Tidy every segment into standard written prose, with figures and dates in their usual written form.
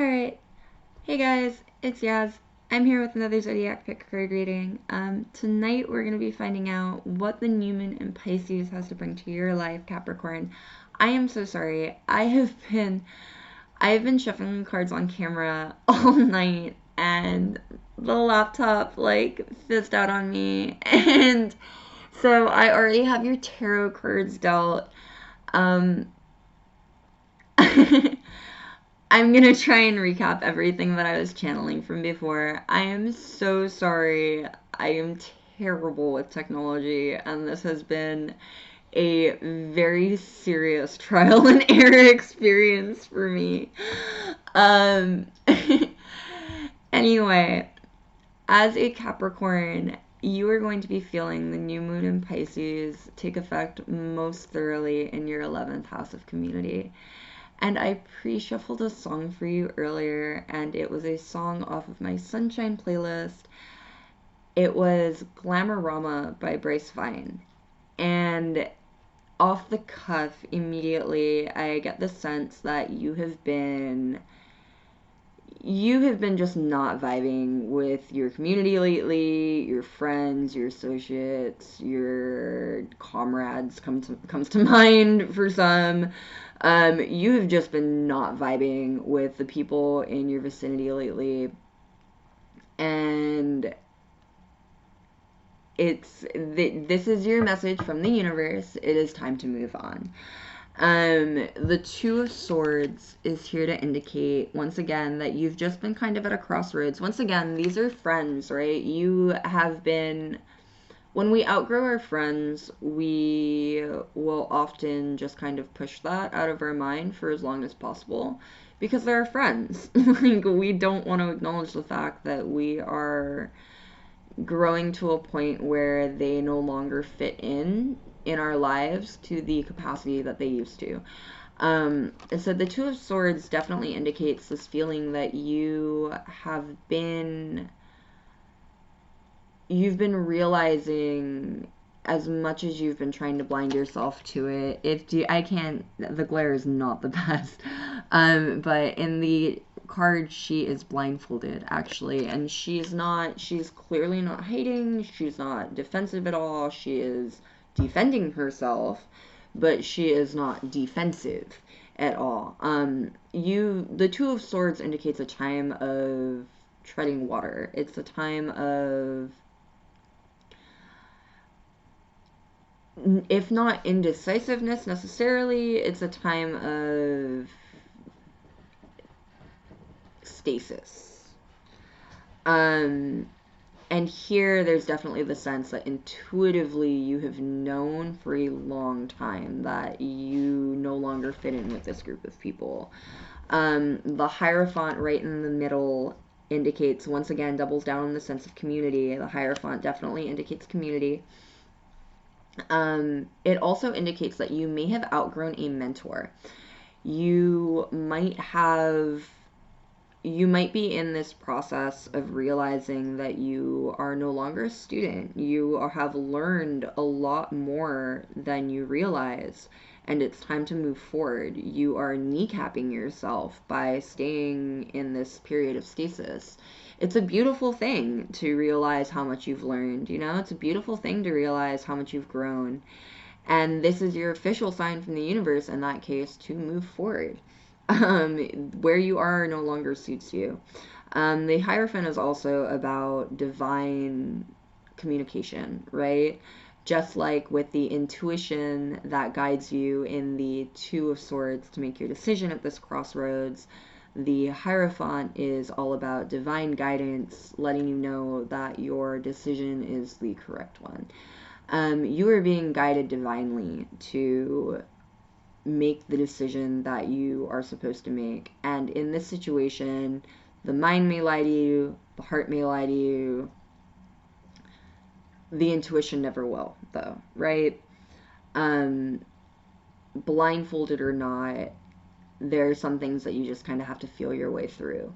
Alright, hey guys, it's Yaz. I'm here with another Zodiac pick card reading. Tonight we're going to be finding out what the new moon in Pisces has to bring to your life, Capricorn. I am so sorry. I've been shuffling cards on camera all night, and the laptop, fizzed out on me, and so I already have your tarot cards dealt. Um, I'm gonna try and recap everything that I was channeling from before. I am so sorry. I am terrible with technology, and this has been a very serious trial and error experience for me. Um, anyway, as a Capricorn, you are going to be feeling the new moon in Pisces take effect most thoroughly in your 11th house of community. And I pre-shuffled a song for you earlier, and it was a song off of my Sunshine playlist. It was Glamorama by Bryce. And off the cuff, immediately, I get the sense that you have been just not vibing with your community lately, your friends, your associates, your comrades comes to mind for some. You have just been not vibing with the people in your vicinity lately, and this is your message from the universe. It is time to move on. The Two of Swords is here to indicate, once again, that you've just been kind of at a crossroads. Once again, these are friends, right? You have been... When we outgrow our friends, we will often just kind of push that out of our mind for as long as possible because they're our friends. We don't want to acknowledge the fact that we are growing to a point where they no longer fit in our lives to the capacity that they used to. And so the Two of Swords definitely indicates this feeling that you've been realizing, as much as you've been trying to blind yourself to it, the glare is not the best. But in the card, she is blindfolded, actually, and she's clearly not hiding, she's not defensive at all, she is defending herself, but she is not defensive at all. The Two of Swords indicates a time of treading water. It's a time of, if not indecisiveness necessarily, it's a time of stasis. And here there's definitely the sense that intuitively you have known for a long time that you no longer fit in with this group of people. The Hierophant right in the middle indicates, once again, doubles down on the sense of community. The Hierophant definitely indicates community. It also indicates that you may have outgrown a mentor. You might be in this process of realizing that you are no longer a student. You have learned a lot more than you realize, and it's time to move forward. You are kneecapping yourself by staying in this period of stasis. It's a beautiful thing to realize how much you've learned, It's a beautiful thing to realize how much you've grown. And this is your official sign from the universe, in that case, to move forward. Where you are no longer suits you. The Hierophant is also about divine communication, right? Just like with the intuition that guides you in the Two of Swords to make your decision at this crossroads, the Hierophant is all about divine guidance, letting you know that your decision is the correct one. You are being guided divinely to make the decision that you are supposed to make. And in this situation, the mind may lie to you, the heart may lie to you, the intuition never will, though, right? Blindfolded or not, there are some things that you just kind of have to feel your way through.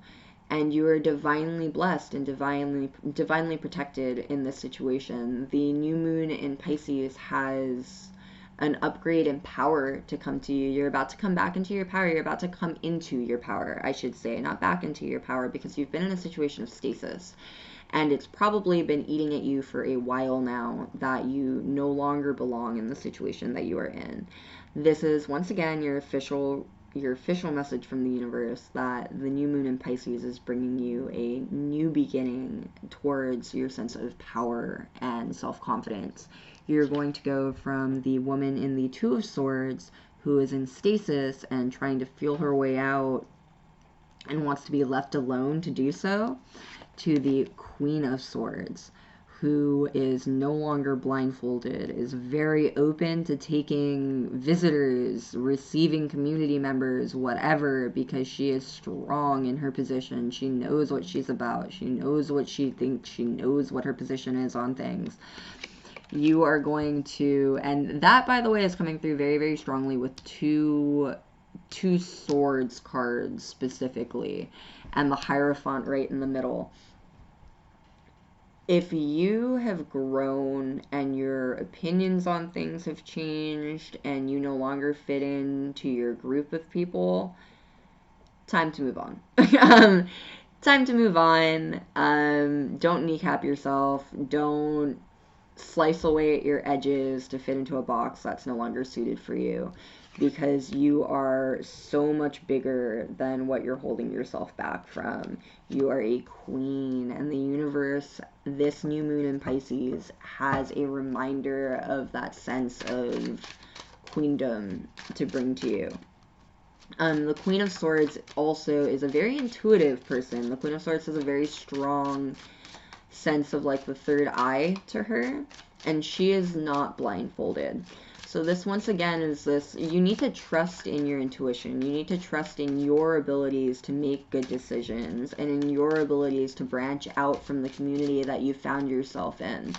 And you are divinely blessed and divinely protected in this situation. The new moon in Pisces has an upgrade in power to come to you. You're about to come back into your power. You're about to come into your power, I should say, not back into your power, because you've been in a situation of stasis. And it's probably been eating at you for a while now that you no longer belong in the situation that you are in. This is, once again, your official message from the universe that the new moon in Pisces is bringing you a new beginning towards your sense of power and self-confidence. You're going to go from the woman in the Two of Swords who is in stasis and trying to feel her way out and wants to be left alone to do so, to the Queen of Swords, who is no longer blindfolded, is very open to taking visitors, receiving community members, whatever, because she is strong in her position. She knows what she's about. She knows what she thinks. She knows what her position is on things. You are going to, and that, by the way, is coming through very, very strongly with two swords cards specifically, and the Hierophant right in the middle. If you have grown and your opinions on things have changed and you no longer fit into your group of people, time to move on. Time to move on. Don't kneecap yourself. Don't slice away at your edges to fit into a box that's no longer suited for you, because you are so much bigger than what you're holding yourself back from. You are a queen, and the universe, this new moon in Pisces, has a reminder of that sense of queendom to bring to you. The Queen of Swords also is a very intuitive person. The Queen of Swords has a very strong sense of like the third eye to her, and she is not blindfolded. So this, once again, is this, you need to trust in your intuition. You need to trust in your abilities to make good decisions and in your abilities to branch out from the community that you found yourself in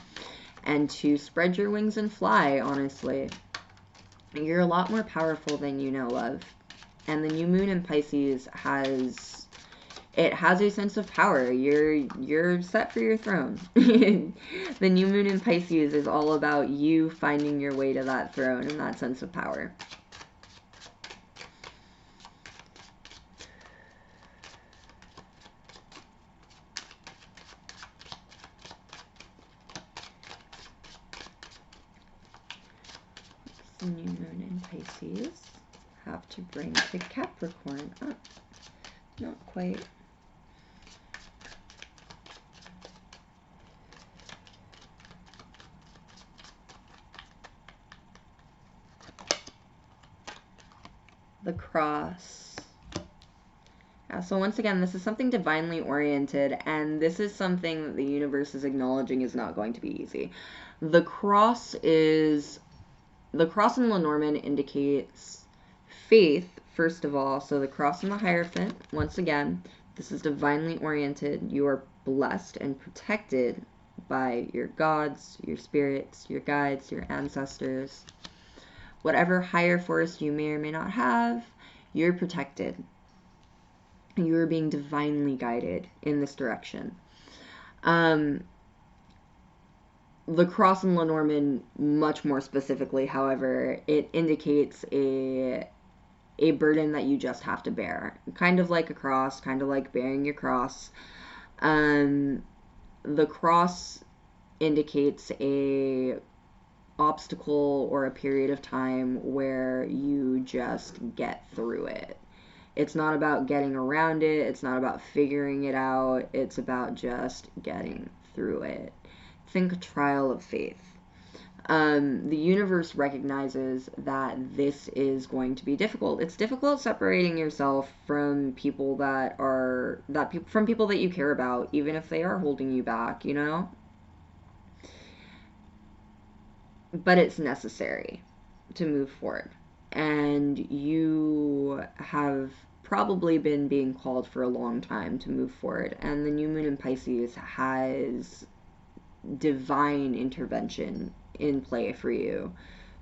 and to spread your wings and fly, honestly. You're a lot more powerful than you know of. And the new moon in Pisces has a sense of power. You're set for your throne. The new moon in Pisces is all about you finding your way to that throne and that sense of power. The new moon in Pisces have to bring the Capricorn up. Not quite. The cross. Yeah, so once again, this is something divinely oriented, and this is something that the universe is acknowledging is not going to be easy. The cross in Lenormand indicates faith, first of all. So the cross and the Hierophant, once again, this is divinely oriented. You are blessed and protected by your gods, your spirits, your guides, your ancestors. Whatever higher force you may or may not have, you're protected. You are being divinely guided in this direction. The cross in Lenormand, much more specifically, however, it indicates a burden that you just have to bear. Kind of like a cross, kind of like bearing your cross. The cross indicates a obstacle or a period of time where you just get through it. It's not about getting around it. It's not about figuring it out. It's about just getting through it. Think trial of faith. The universe recognizes that this is going to be difficult. It's difficult separating yourself from people from people that you care about, even if they are holding you back, you know? But it's necessary to move forward. And you have probably been being called for a long time to move forward. And the new moon in Pisces has divine intervention in play for you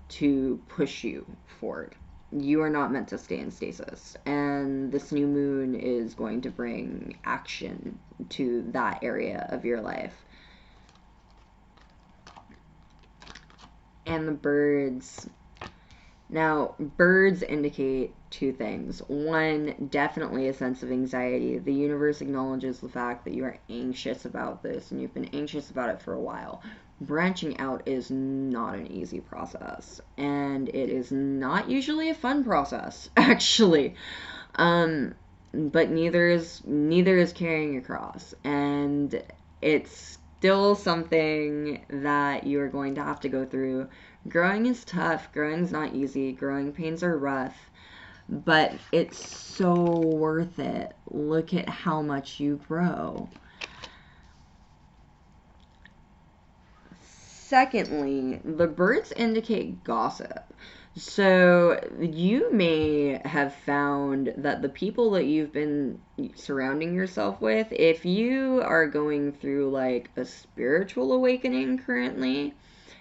to push you forward. You are not meant to stay in stasis. And this new moon is going to bring action to that area of your life. And the birds. Now, birds indicate two things. One, definitely a sense of anxiety. The universe acknowledges the fact that you are anxious about this and you've been anxious about it for a while. Branching out is not an easy process, and it is not usually a fun process, actually. Um, but neither is carrying a cross, and it's still something that you are going to have to go through. Growing is tough. Growing is not easy. Growing pains are rough, but it's so worth it. Look at how much you grow. Secondly, the birds indicate gossip. So you may have found that the people that you've been surrounding yourself with, if you are going through like a spiritual awakening currently,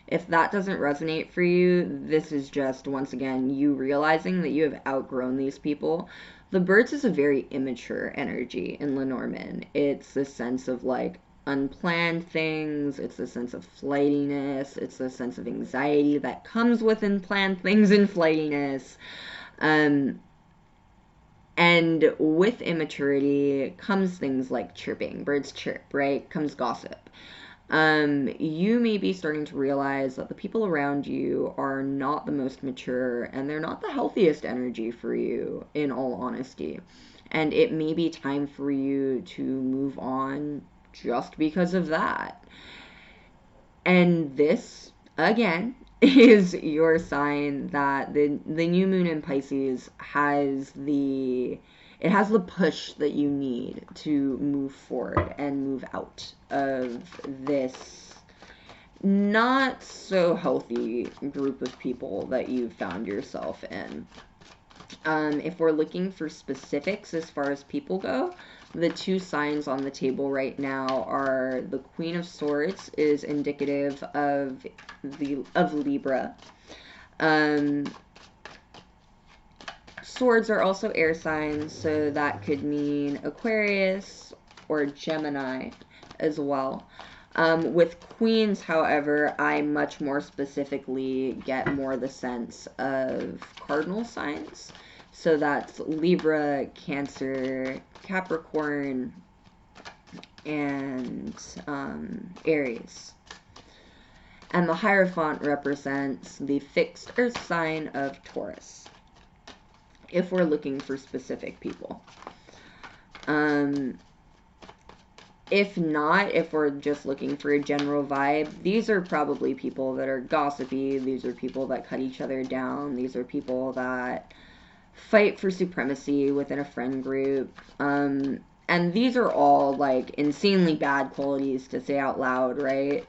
if that doesn't resonate for you, this is just, once again, you realizing that you have outgrown these people. The birds is a very immature energy in Lenormand. It's the sense of like unplanned things, it's the sense of flightiness, it's the sense of anxiety that comes with unplanned things and flightiness. Um, and with immaturity comes things like chirping. Birds chirp, right? Comes gossip. You may be starting to realize that the people around you are not the most mature and they're not the healthiest energy for you, in all honesty. And it may be time for you to move on just because of that. And this, again, is your sign that the new moon in Pisces has the push that you need to move forward and move out of this not so healthy group of people that you've found yourself in. If we're looking for specifics as far as people go, the two signs on the table right now are the Queen of Swords is indicative of Libra. Swords are also air signs, so that could mean Aquarius or Gemini as well. With queens, however, I much more specifically get more the sense of cardinal signs. So that's Libra, Cancer, Capricorn, and Aries. And the Hierophant represents the fixed earth sign of Taurus, if we're looking for specific people. If not, if we're just looking for a general vibe, these are probably people that are gossipy. These are people that cut each other down. These are people that fight for supremacy within a friend group. And these are all like insanely bad qualities to say out loud, right?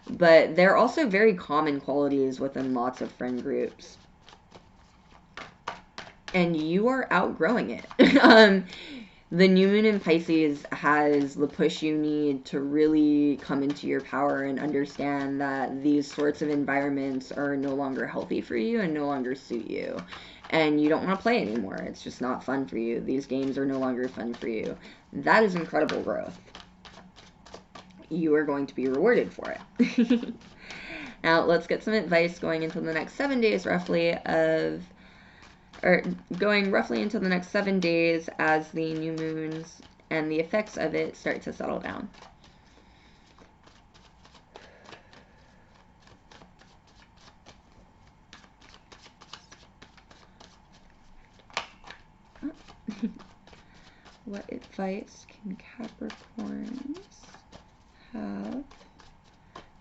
But they're also very common qualities within lots of friend groups. And you are outgrowing it. The new moon in Pisces has the push you need to really come into your power and understand that these sorts of environments are no longer healthy for you and no longer suit you. And you don't want to play anymore. It's just not fun for you. These games are no longer fun for you. That is incredible growth. You are going to be rewarded for it. Now, let's get some advice going into the next 7 days roughly going roughly into the next 7 days as the new moons and the effects of it start to settle down. What advice can Capricorns have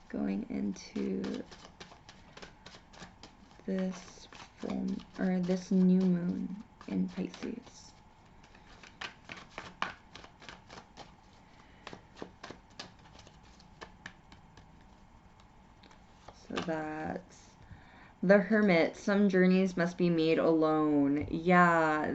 going into this new moon in Pisces? So that's the Hermit. Some journeys must be made alone. Yeah,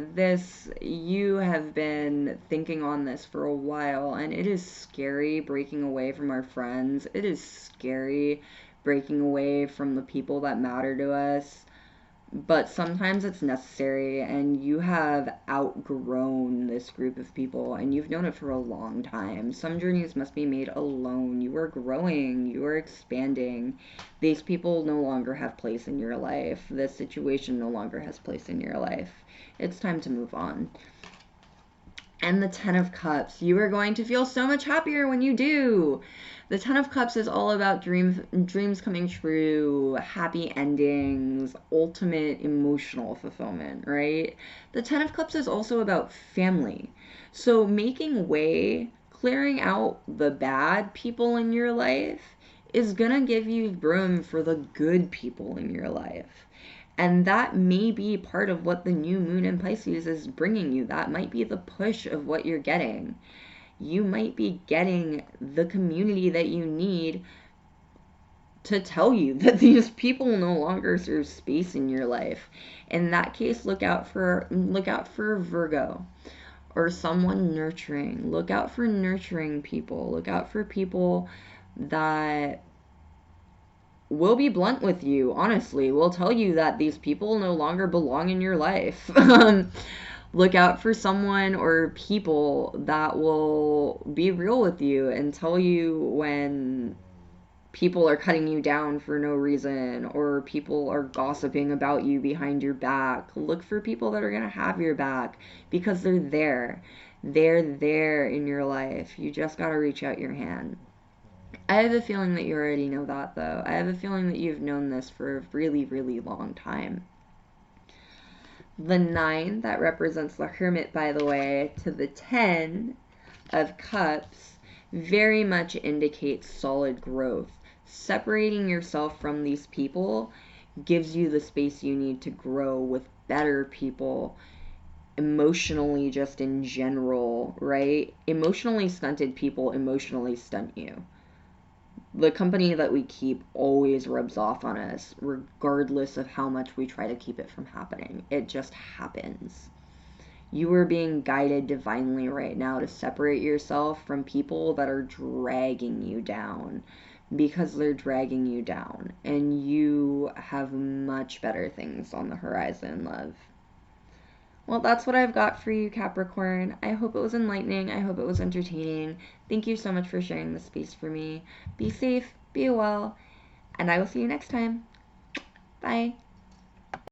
you have been thinking on this for a while, and it is scary breaking away from our friends. It is scary breaking away from the people that matter to us. but sometimes it's necessary, and you have outgrown this group of people and you've known it for a long time. Some journeys must be made alone. You are growing, you are expanding. These people no longer have place in your life. This situation no longer has place in your life. It's time to move on. And the Ten of Cups. You are going to feel so much happier when you do. The Ten of Cups is all about dreams coming true, happy endings, ultimate emotional fulfillment, right? The Ten of Cups is also about family. So making way, clearing out the bad people in your life is going to give you room for the good people in your life. And that may be part of what the new moon in Pisces is bringing you. That might be the push of what you're getting. You might be getting the community that you need to tell you that these people no longer serve space in your life. In that case, look out for Virgo or someone nurturing. Look out for nurturing people. Look out for people that will be blunt with you, honestly. Will tell you that these people no longer belong in your life. Look out for someone or people that will be real with you and tell you when people are cutting you down for no reason or people are gossiping about you behind your back. Look for people that are going to have your back because they're there. They're there in your life. You just got to reach out your hand. I have a feeling that you already know that, though. I have a feeling that you've known this for a really, really long time. The 9, that represents the Hermit, by the way, to the 10 of Cups, very much indicates solid growth. Separating yourself from these people gives you the space you need to grow with better people, emotionally, just in general, right? Emotionally stunted people emotionally stunt you. The company that we keep always rubs off on us, regardless of how much we try to keep it from happening. It just happens. You are being guided divinely right now to separate yourself from people that are dragging you down because they're dragging you down. And you have much better things on the horizon, love. Well, that's what I've got for you, Capricorn. I hope it was enlightening. I hope it was entertaining. Thank you so much for sharing this space for me. Be safe, be well, and I will see you next time. Bye.